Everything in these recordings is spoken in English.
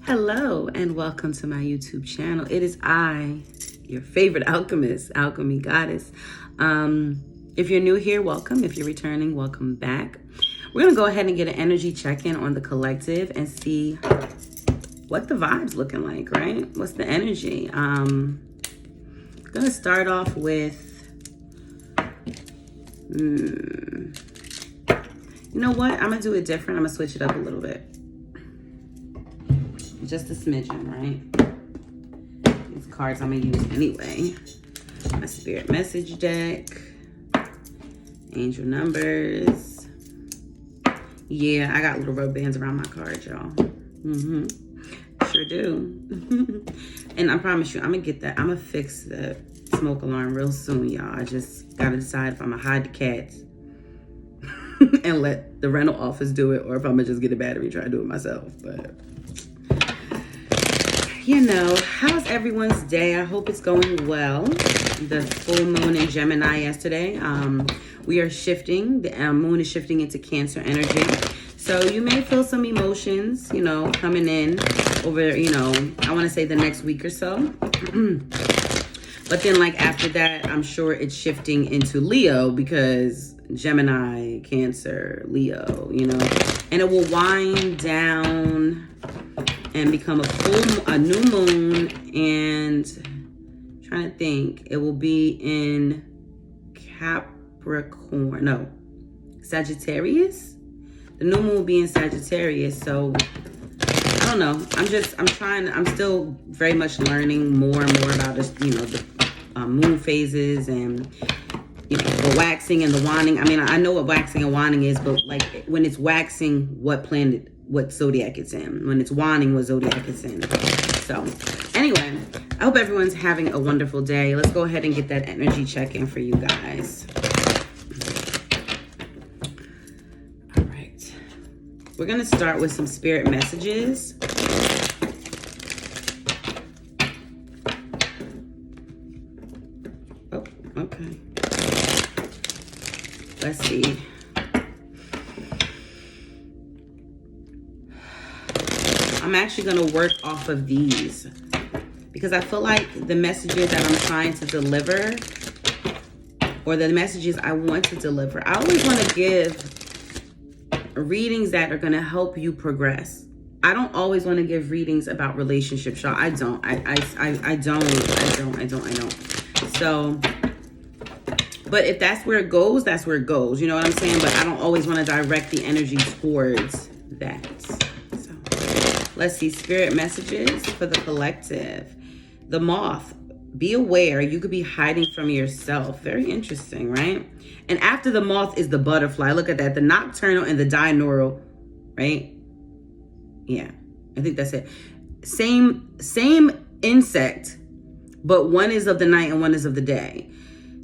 Hello and welcome to my YouTube channel. It is I, your favorite alchemist, Alkemy Goddess. If you're new here, welcome. If you're returning, welcome back. We're gonna go ahead and get an energy check-in on the collective and see what the vibe's looking like, right? What's the energy? I'm gonna start off with, you know what? I'm gonna do it different. I'm gonna switch it up a little bit. Just a smidgen, right? These cards I'm gonna use anyway. My spirit message deck, angel numbers. Yeah, I got little rubber bands around my cards, y'all. Sure do. And I promise you, I'm gonna get that. I'm gonna fix the smoke alarm real soon, y'all. I just gotta decide if I'm gonna hide the cats and let the rental office do it, or if I'm gonna just get a battery and try to do it myself. But you know, how's everyone's day? I hope it's going well. The full moon in Gemini yesterday. We are shifting. The moon is shifting into Cancer energy. So you may feel some emotions, you know, coming in over, you know, I want to say the next week or so. But then like after that, I'm sure it's shifting into Leo because Gemini, Cancer, Leo, you know, and it will wind down and become a new moon, and I'm trying to think, it will be in Sagittarius. The new moon will be in Sagittarius. So I don't know. I'm still very much learning more and more about this, you know, the moon phases and, you know, the waxing and the waning. I mean, I know what waxing and waning is, but like when it's waxing, what planet, what zodiac it's in. When it's waning, what zodiac it's in. So anyway, I hope everyone's having a wonderful day. Let's go ahead and get that energy check in for you guys. All right. We're going to start with some spirit messages. Oh, okay. Let's see. I'm actually going to work off of these because I feel like the messages that I'm trying to deliver, or the messages I want to deliver, I always want to give readings that are going to help you progress. I don't always want to give readings about relationships, y'all. I don't. So, but if that's where it goes, that's where it goes. You know what I'm saying? But I don't always want to direct the energy towards that. Let's see, spirit messages for the collective. The moth, be aware, you could be hiding from yourself. Very interesting, right? And after the moth is the butterfly. Look at that, the nocturnal and the diurnal, right? Yeah, I think that's it. Same insect, but one is of the night and one is of the day.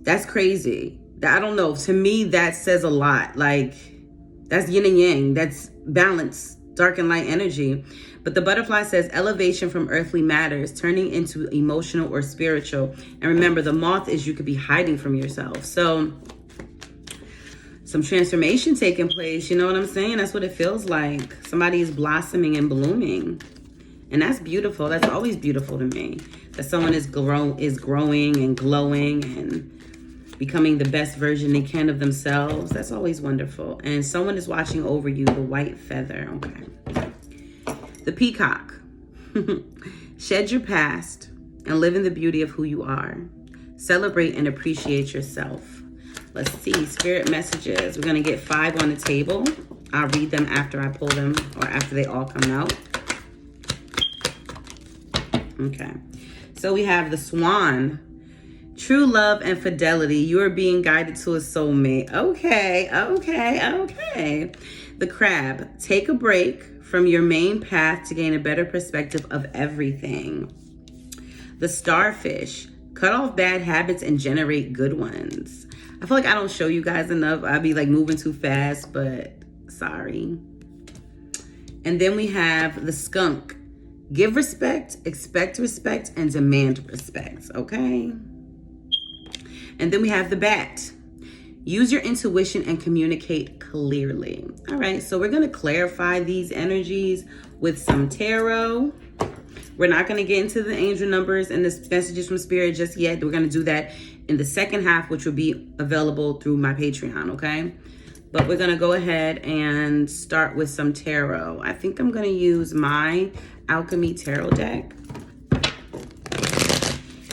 That's crazy. I don't know. To me, that says a lot. Like, that's yin and yang. That's balance, dark and light energy. But the butterfly says elevation from earthly matters, turning into emotional or spiritual. And remember, the moth is you could be hiding from yourself. So some transformation taking place. You know what I'm saying? That's what it feels like. Somebody is blossoming and blooming. And that's beautiful. That's always beautiful to me. That someone is growing and glowing and becoming the best version they can of themselves. That's always wonderful. And someone is watching over you, the white feather. Okay. The peacock. Shed your past and live in the beauty of who you are. Celebrate and appreciate yourself. Let's see, spirit messages. We're going to get 5 on the table. I'll read them after I pull them, or after they all come out. Okay. So we have the swan. True love and fidelity. You are being guided to a soulmate. Okay. The crab. Take a break from your main path to gain a better perspective of everything. The starfish. Cut off bad habits and generate good ones. I feel like I don't show you guys enough. I'll be like moving too fast, but sorry. And then we have the skunk. Give respect, expect respect, and demand respect, okay? And then we have the bat. Use your intuition and communicate clearly. All right, so we're going to clarify these energies with some tarot. We're not going to get into the angel numbers and the messages from spirit just yet. We're going to do that in the second half, which will be available through my Patreon, okay? But we're going to go ahead and start with some tarot. I think I'm going to use my Alkemy tarot deck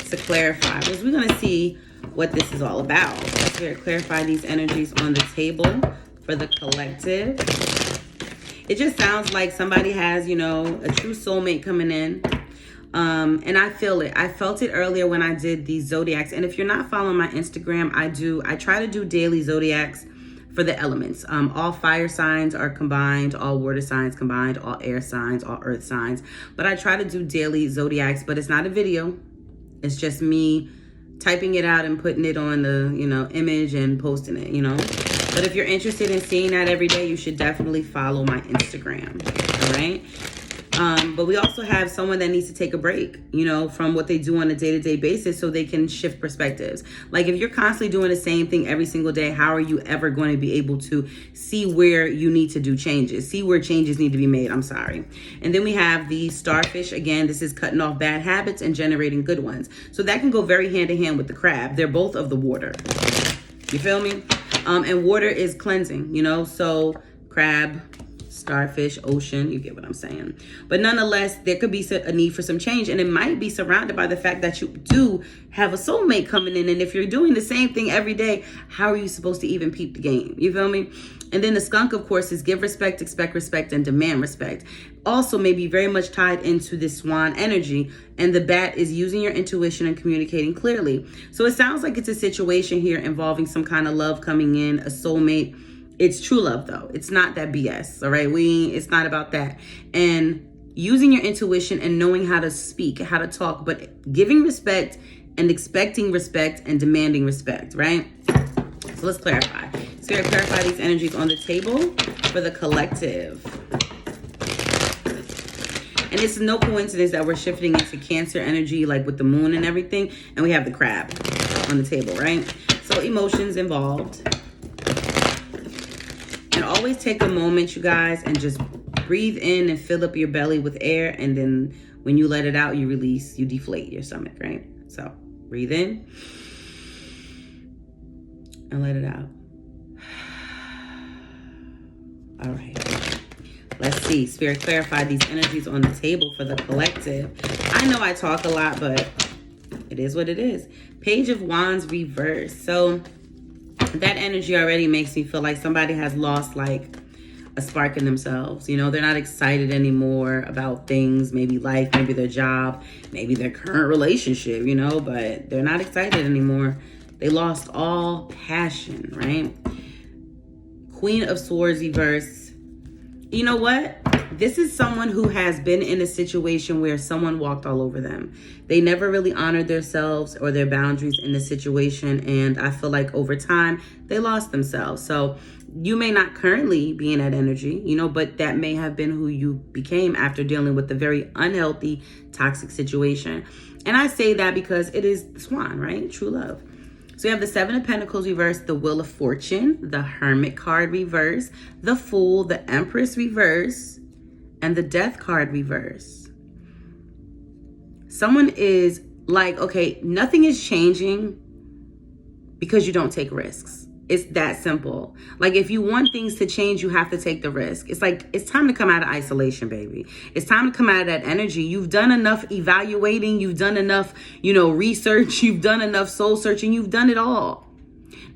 to clarify, because we're going to see what this is all about. Spirit, clarify these energies on the table for the collective. It just sounds like somebody has, you know, a true soulmate coming in. And I feel it. I felt it earlier when I did these zodiacs. And if you're not following my Instagram, I try to do daily zodiacs for the elements. All fire signs are combined, all water signs combined, all air signs, all earth signs. But I try to do daily zodiacs, but it's not a video. It's just me typing it out and putting it on the, you know, image and posting it, you know. But if you're interested in seeing that every day, you should definitely follow my Instagram, all right? But we also have someone that needs to take a break, you know, from what they do on a day-to-day basis so they can shift perspectives. Like if you're constantly doing the same thing every single day, how are you ever going to be able to see where you need to do changes, see where changes need to be made? I'm sorry. And then we have the starfish. Again, this is cutting off bad habits and generating good ones. So that can go very hand in hand with the crab. They're both of the water. You feel me? And water is cleansing, you know, so crab, starfish, ocean, you get what I'm saying. But nonetheless, there could be a need for some change, and it might be surrounded by the fact that you do have a soulmate coming in. And if you're doing the same thing every day, how are you supposed to even peep the game? You feel me? And then the skunk, of course, is give respect, expect respect, and demand respect. Also may be very much tied into this swan energy. And the bat is using your intuition and communicating clearly. So it sounds like it's a situation here involving some kind of love coming in, a soulmate. It's true love, though. It's not that BS, all right? It's not about that. And using your intuition and knowing how to speak, how to talk, but giving respect and expecting respect and demanding respect, right? So let's clarify. Spirit, clarify these energies on the table for the collective. And it's no coincidence that we're shifting into Cancer energy, like with the moon and everything. And we have the crab on the table, right? So emotions involved. And always take a moment, you guys, and just breathe in and fill up your belly with air. And then when you let it out, you release, you deflate your stomach, right? So breathe in and let it out. All right. Let's see. Spirit, clarify these energies on the table for the collective. I know I talk a lot, but it is what it is. Page of Wands reverse. So that energy already makes me feel like somebody has lost like a spark in themselves. You know, they're not excited anymore about things, maybe life, maybe their job, maybe their current relationship, you know, but they're not excited anymore. They lost all passion, right? Queen of Swords reverse. You know what? This is someone who has been in a situation where someone walked all over them. They never really honored themselves or their boundaries in the situation. And I feel like over time, they lost themselves. So you may not currently be in that energy, you know, but that may have been who you became after dealing with a very unhealthy, toxic situation. And I say that because it is Swan, right? True love. So we have the Seven of Pentacles reverse, the Wheel of Fortune, the Hermit card reverse, the Fool, the Empress reverse, and the Death card reverse. Someone is like, okay, nothing is changing because you don't take risks. It's that simple. Like if you want things to change, you have to take the risk. It's like, it's time to come out of isolation, baby. It's time to come out of that energy. You've done enough evaluating. You've done enough, you know, research. You've done enough soul searching. You've done it all.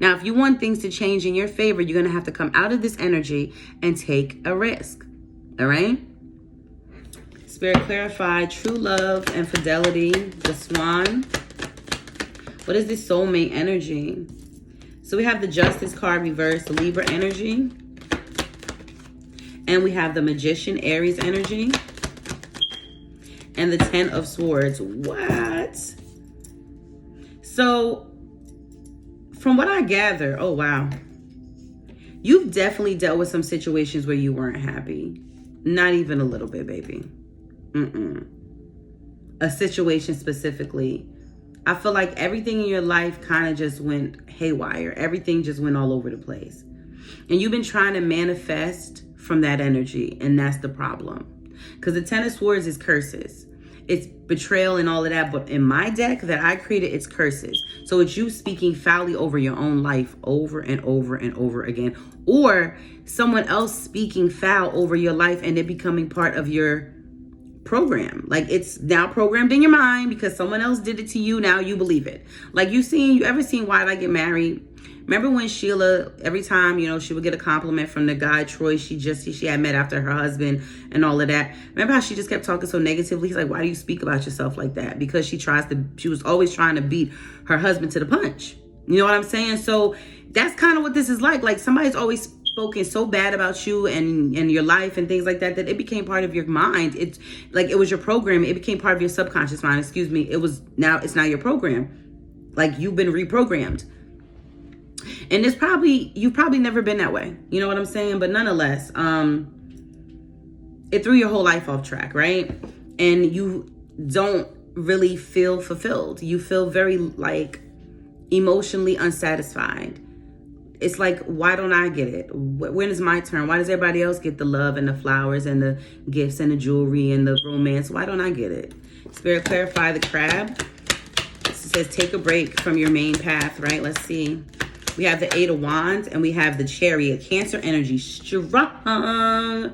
Now, if you want things to change in your favor, you're going to have to come out of this energy and take a risk. All right? Spirit, clarify true love and fidelity, the Swan. What is this soulmate energy? So we have the Justice card reversed, the Libra energy. And we have the Magician, Aries energy. And the Ten of Swords. What? So from what I gather, oh wow. You've definitely dealt with some situations where you weren't happy. Not even a little bit, baby. A situation specifically. I feel like everything in your life kind of just went haywire. Everything just went all over the place. And you've been trying to manifest from that energy, and that's the problem. Because the Ten of Swords is curses. It's betrayal and all of that. But in my deck that I created, it's curses. So it's you speaking foully over your own life over and over and over again. Or someone else speaking foul over your life and it becoming part of your program. Like it's now programmed in your mind because someone else did it to you. Now you believe it. Like you ever seen Why Did I Get Married? Remember when Sheila, every time, she would get a compliment from the guy, Troy, she had met after her husband and all of that. Remember how she just kept talking so negatively? He's like, why do you speak about yourself like that? Because she was always trying to beat her husband to the punch. You know what I'm saying? So that's kind of what this is like. Like somebody's always spoken so bad about you and your life and things like that it became part of your mind. It's like it was your program. It became part of your subconscious mind. It's now your program. Like you've been reprogrammed. And you've probably never been that way. You know what I'm saying? But nonetheless, it threw your whole life off track, right? And you don't really feel fulfilled. You feel very like emotionally unsatisfied. It's like, why don't I get it? When is my turn? Why does everybody else get the love and the flowers and the gifts and the jewelry and the romance? Why don't I get it? Spirit, clarify the crab. It says take a break from your main path, right? Let's see. We have the 8 of Wands and we have the Chariot. Cancer energy strong.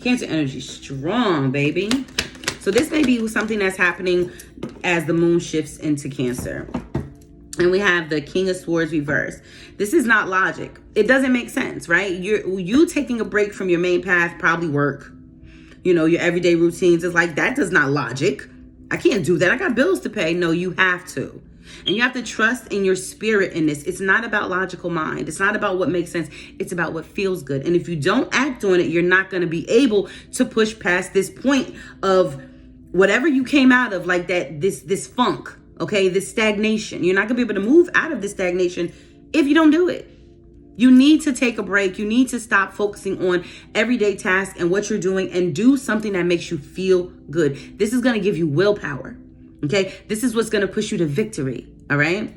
Cancer energy strong, baby. So this may be something that's happening as the moon shifts into Cancer. And we have the King of Swords reversed. This is not logic. It doesn't make sense, right? You taking a break from your main path, probably work, your everyday routines. It's like, that does not logic. I can't do that. I got bills to pay. No, you have to. And you have to trust in your spirit in this. It's not about logical mind. It's not about what makes sense. It's about what feels good. And if you don't act on it, you're not going to be able to push past this point of whatever you came out of, like this funk, okay, this stagnation. You're not going to be able to move out of this stagnation if you don't do it. You need to take a break. You need to stop focusing on everyday tasks and what you're doing and do something that makes you feel good. This is going to give you willpower. Okay, this is what's going to push you to victory. All right.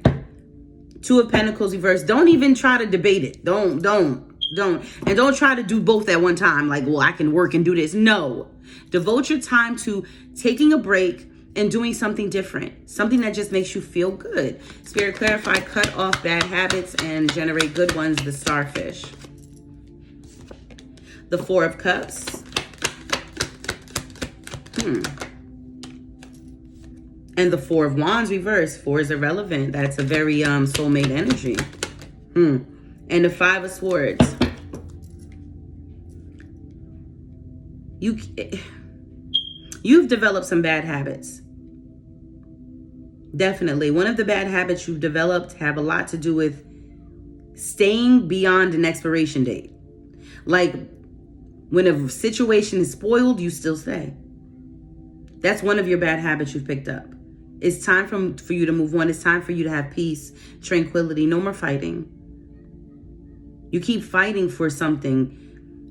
2 of Pentacles reversed. Don't even try to debate it. Don't. And don't try to do both at one time. Like, well, I can work and do this. No. Devote your time to taking a break and doing something different. Something that just makes you feel good. Spirit, clarify, cut off bad habits and generate good ones. The Starfish. The 4 of Cups. And the 4 of Wands reversed. 4 is irrelevant. That's a very soulmate energy. And the 5 of Swords. You've developed some bad habits. Definitely. One of the bad habits you've developed have a lot to do with staying beyond an expiration date. Like when a situation is spoiled, you still stay. That's one of your bad habits you've picked up. It's time for you to move on. It's time for you to have peace, tranquility, no more fighting. You keep fighting for something.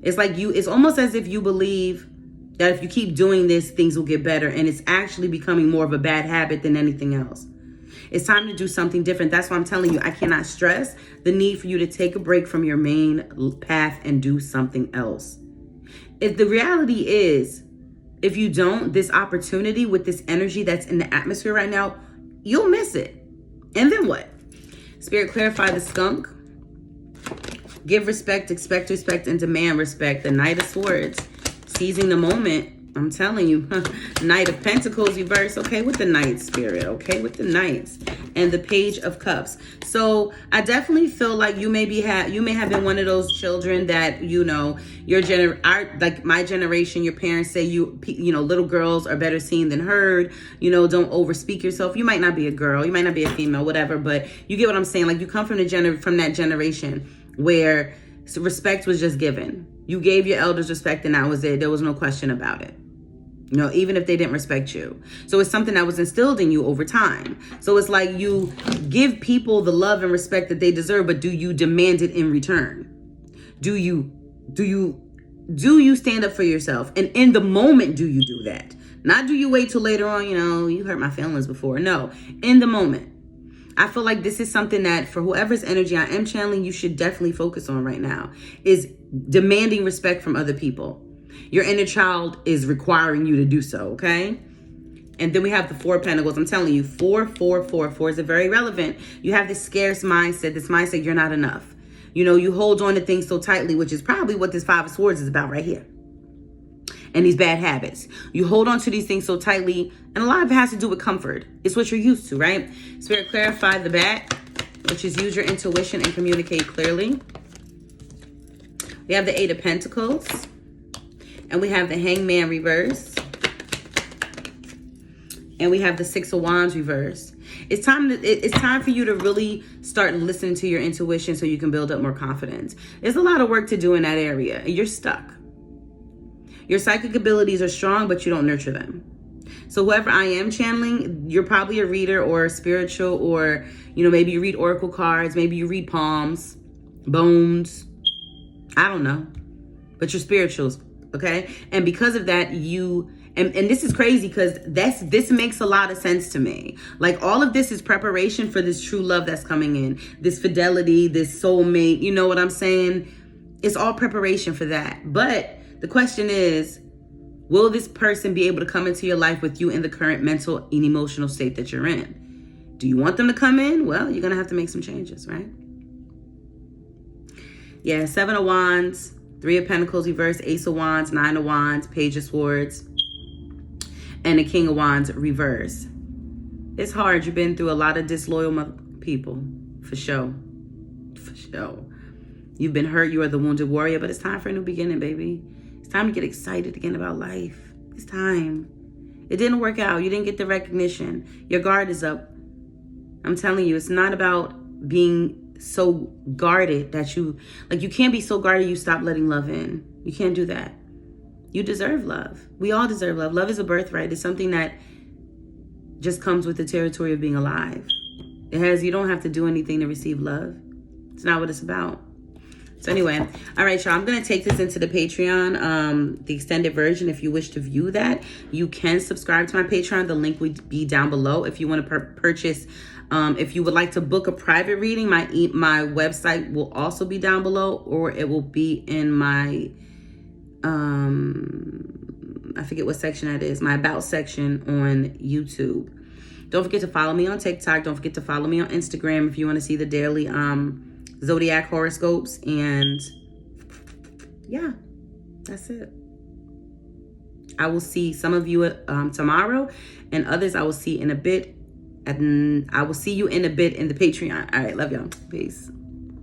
It's like it's almost as if you believe that if you keep doing this, things will get better. And it's actually becoming more of a bad habit than anything else. It's time to do something different. That's why I'm telling you, I cannot stress the need for you to take a break from your main path and do something else. If the reality is, if you don't, this opportunity with this energy that's in the atmosphere right now, you'll miss it. And then what? Spirit, clarify the Skunk. Give respect, expect respect, and demand respect. The Knight of Swords. Seizing the moment. I'm telling you. Knight of Pentacles reverse. Okay with the Knights, Spirit. Okay with the Knights. And the Page of Cups. So I definitely feel like you may have been one of those children that, like my generation, your parents say little girls are better seen than heard. Don't overspeak yourself. You might not be a girl, you might not be a female, whatever, but you get what I'm saying. Like you come from that generation where respect was just given. You gave your elders respect and that was it. There was no question about it. Even if they didn't respect you. So it's something that was instilled in you over time. So it's like you give people the love and respect that they deserve, but do you demand it in return? Do you stand up for yourself? And in the moment, do you do that? Not do you wait till later on, you hurt my feelings before. No, in the moment. I feel like this is something that for whoever's energy I am channeling, you should definitely focus on right now, is demanding respect from other people. Your inner child is requiring you to do so, okay? And then we have the 4 of Pentacles. I'm telling you, 4, 4, 4. 4 is very relevant. You have this scarce mindset, this mindset you're not enough. You know, you hold on to things so tightly, which is probably what this 5 of Swords is about right here. And these bad habits. You hold on to these things so tightly, and a lot of it has to do with comfort. It's what you're used to, right? Spirit, clarify the back, which is use your intuition and communicate clearly. We have the 8 of Pentacles. And we have the Hangman reverse. And we have the 6 of Wands reverse. It's time for you to really start listening to your intuition so you can build up more confidence. There's a lot of work to do in that area. You're stuck. Your psychic abilities are strong, but you don't nurture them. So whoever I am channeling, you're probably a reader or a spiritual, or, you know, maybe you read oracle cards, maybe you read palms, bones. I don't know. But you're spirituals, okay? And because of that, and this is crazy because this makes a lot of sense to me. Like, all of this is preparation for this true love that's coming in. This fidelity, this soulmate, you know what I'm saying? It's all preparation for that. But the question is, will this person be able to come into your life with you in the current mental and emotional state that you're in? Do you want them to come in? Well, you're going to have to make some changes, right? Yeah, 7 of Wands, 3 of Pentacles reverse, Ace of Wands, 9 of Wands, Page of Swords, and the King of Wands reverse. It's hard. You've been through a lot of disloyal people, for sure. For sure. You've been hurt. You are the wounded warrior, but it's time for a new beginning, baby. It's time to get excited again about life. It's time. It didn't work out. You didn't get the recognition. Your guard is up. I'm telling you, it's not about being so guarded that you can't be so guarded you stop letting love in. You can't do that. You deserve love. We all deserve love. Love is a birthright. It's something that just comes with the territory of being alive. You don't have to do anything to receive love. It's not what it's about. So anyway, all right, y'all, I'm going to take this into the Patreon, the extended version. If you wish to view that, you can subscribe to my Patreon. The link would be down below. If you want to purchase, if you would like to book a private reading, my website will also be down below, or it will be in my, I forget what section that is, my About section on YouTube. Don't forget to follow me on TikTok. Don't forget to follow me on Instagram if you want to see the daily zodiac horoscopes. And yeah, that's it. I will see some of you tomorrow, and others I will see in a bit. And I will see you in a bit in the Patreon. All right, love y'all. Peace.